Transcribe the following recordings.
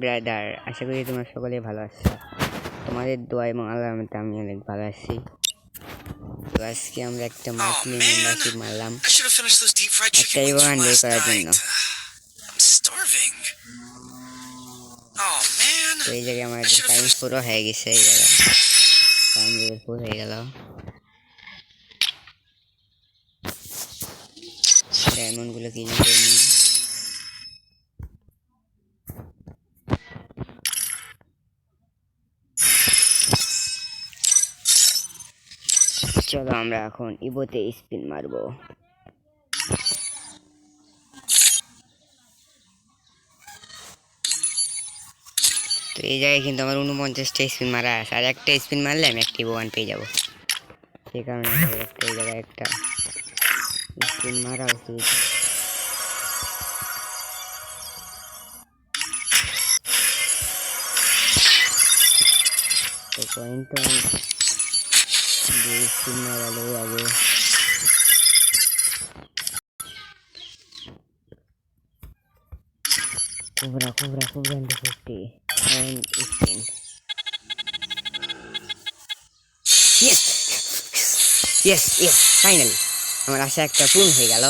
Brother, আশা করি তোমরা সকলে ভালো আছো। তোমাদের দোয়া এবং আল্লাহর রহমতে আমি অনেক ভালো আছি। তো আজকে আমরা একটা মান্থলি মেম্বারশিপ মারলাম একটা ইভেন্ট বের করার জন্য। তো এই জায়গায় আমাদের টাইম পুরো হয়ে গেছে, এই জায়গায় টাইম লেভেল ফুল হয়ে গেল। ডায়মন্ডগুলো কিনে করে নিই। চলো আমরা এখন ইবোতে স্পিন মারবো। তো এই জায়গায় কিন্তু আমার 49টা স্পিন মারা আছে, আর একটা স্পিন মারলে আমি একটা ইবো 1 পেয়ে যাবো। সেই কারণে এই জায়গায় একটা স্পিন মারা উচিত। তো পয়েন্ট তো স্পিন মারালে আগে Cobra 50 and spin. Yes, finally আমার আশা একটা পূর্ণ হয়ে গেল।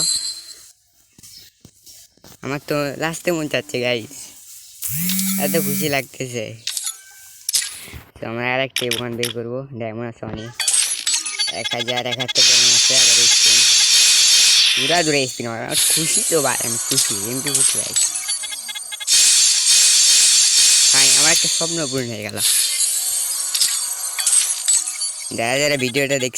আমার তো লাস্টে মন চাচ্ছে গাইস, এত খুশি লাগতেছে। তো আমরা আর একটা ওয়ান বের করবো। ডায়মন্ড আছে অনেক, 1000 ডায়মন্ড আছে। আবার স্পিন পুরা দূরে স্পিন আমার খুশি তো ভাই, আমি খুশি। এমপি করতে ভাই, আমার একটা স্বপ্ন পূর্ণ হয়ে গেল। যারা যারা ভিডিওটা দেখছে